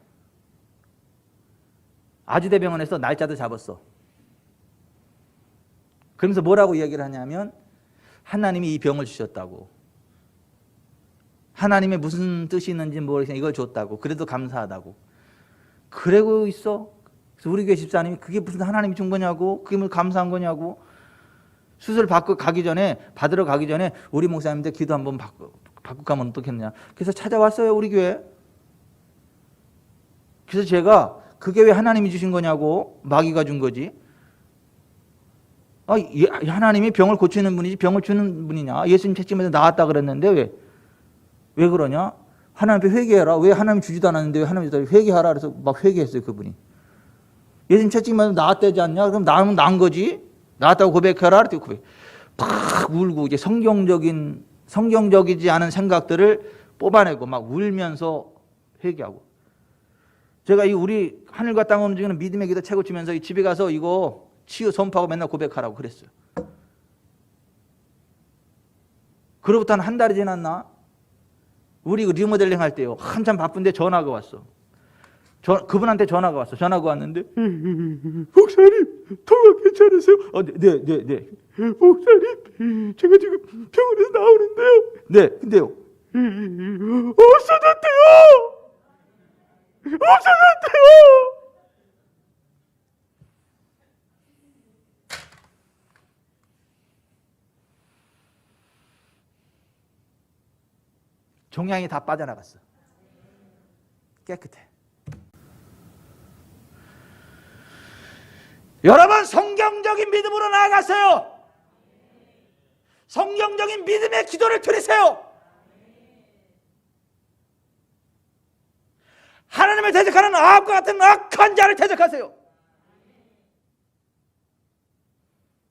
아주대병원에서 날짜도 잡았어. 그러면서 뭐라고 이야기를 하냐면 하나님이 이 병을 주셨다고. 하나님의 무슨 뜻이 있는지 모르겠지만 이걸 줬다고. 그래도 감사하다고. 그러고 있어. 그래서 우리 교회 집사님이 그게 무슨 하나님이 준 거냐고. 그게 뭐 감사한 거냐고. 수술 받고 가기 전에 받으러 가기 전에 우리 목사님들 기도 한번 받고 가면 어떻겠냐. 그래서 찾아왔어요 우리 교회. 그래서 제가 그게 왜 하나님이 주신 거냐고. 마귀가 준 거지. 하나님이 병을 고치는 분이지 병을 주는 분이냐. 예수님 채찍에서 나았다 그랬는데 왜 그러냐. 하나님 앞에 회개해라. 왜 하나님 주지도 않았는데 왜 하나님 주지도 회개하라. 그래서 막 회개했어요 그분이. 예수님 채찍에서 나았다지 않냐. 그럼 나면 난 거지. 나았다고 고백해라. 그랬더니 고백. 막 울고 이제 성경적이지 않은 생각들을 뽑아내고 막 울면서 회개하고. 제가 이 우리 하늘과 땅 움직이는 믿음의 기도 책을 주면서 이 집에 가서 이거 치유 선포하고 맨날 고백하라고 그랬어요. 그로부터 한 달이 지났나? 우리 리모델링 할 때요. 한참 바쁜데 전화가 왔어. 그분한테 전화가 왔어. 전화가 왔는데 목사님 통화 괜찮으세요? 네. 목사님 제가 지금 병원에서 나오는데요. 네, 근데요. 없어졌대요. 종양이 다 빠져나갔어. 깨끗해. 여러분 성경적인 믿음으로 나아가세요. 성경적인 믿음의 기도를 드리세요. 하나님을 대적하는 아합과 같은 악한 자를 대적하세요.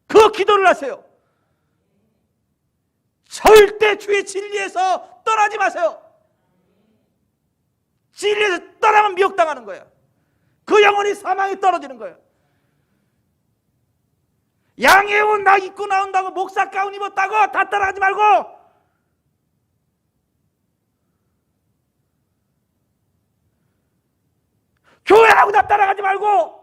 그 기도를 하세요. 절대 주의 진리에서 떠나지 마세요. 진리에서 떠나면 미혹당하는 거예요. 그 영혼이 사망에 떨어지는 거예요. 양의 옷 나 입고 나온다고 목사 가운 입었다고 다 따라하지 말고 교회라고 다 따라가지 말고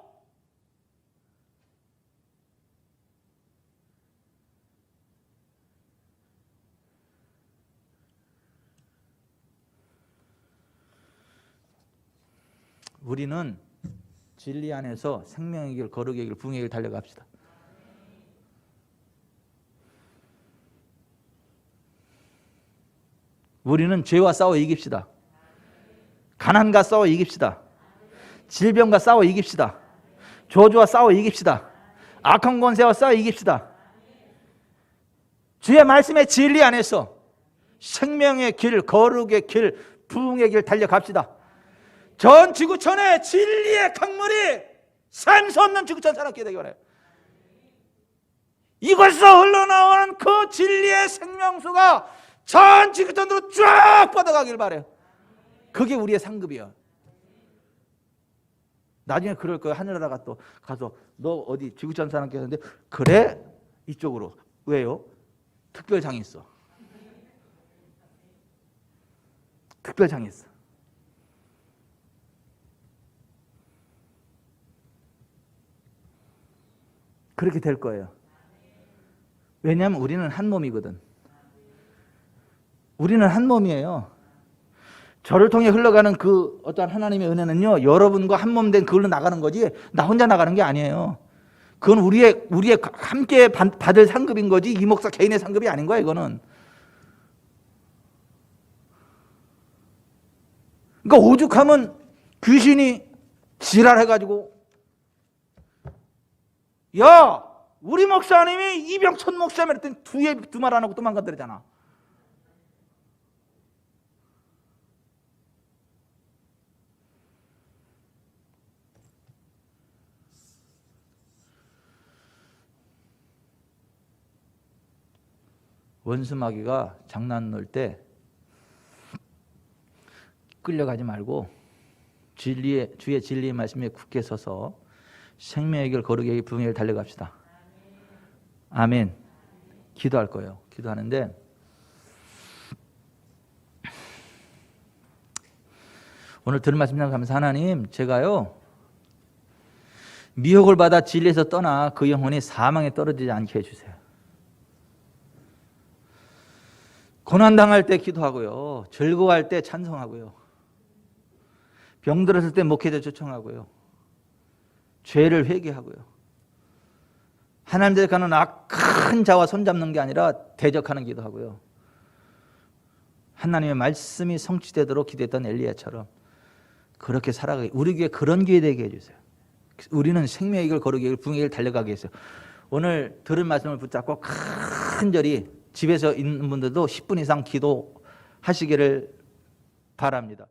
우리는 진리 안에서 생명의 길, 거룩의 길, 부흥의 길 달려갑시다. 우리는 죄와 싸워 이깁시다. 가난과 싸워 이깁시다. 질병과 싸워 이깁시다. 저주와 싸워 이깁시다. 악한 권세와 싸워 이깁시다. 주의 말씀의 진리 안에서 생명의 길, 거룩의 길, 부흥의 길 달려갑시다. 전 지구촌에 진리의 강물이 샘수 없는 지구촌 살았게 되기 바라요. 이곳에서 흘러나오는 그 진리의 생명수가 전 지구촌으로 쫙 뻗어가길 바라요. 그게 우리의 상급이야. 나중에 그럴 거야. 하늘나라가 또 가서 너 어디 지구촌 사람께 하는데 그래? 이쪽으로. 왜요? 특별장이 있어. 특별장이 있어. 그렇게 될 거예요. 왜냐하면 우리는 한 몸이거든. 우리는 한 몸이에요. 저를 통해 흘러가는 그 어떠한 하나님의 은혜는요, 여러분과 한 몸 된 그걸로 나가는 거지 나 혼자 나가는 게 아니에요. 그건 우리의 함께 받을 상급인 거지 이 목사 개인의 상급이 아닌 거야. 이거는. 그러니까 오죽하면 귀신이 지랄해가지고 야 우리 목사님이 이병천 목사님 했더니 두 말 안 하고 도망가더래잖아. 원수마귀가 장난 놓을 때 끌려가지 말고 주의 진리의 말씀에 굳게 서서 생명의 길, 거룩의 길, 부흥의 길 달려갑시다. 아멘. 기도할 거예요. 기도하는데 오늘 들은 말씀 감사. 하나님, 제가요 미혹을 받아 진리에서 떠나 그 영혼이 사망에 떨어지지 않게 해주세요. 고난당할 때 기도하고요. 즐거워할 때 찬송하고요. 병들었을 때 목회자 초청하고요. 죄를 회개하고요. 하나님 대적하는 악한 자와 손잡는 게 아니라 대적하는 기도하고요. 하나님의 말씀이 성취되도록 기도했던 엘리야처럼 그렇게 살아가게, 우리 교회 그런 교회 되게 해주세요. 우리는 생명의 길, 거룩의 길, 부흥의 길 달려가게 해서요. 오늘 들은 말씀을 붙잡고 간절히 집에서 있는 분들도 10분 이상 기도하시기를 바랍니다.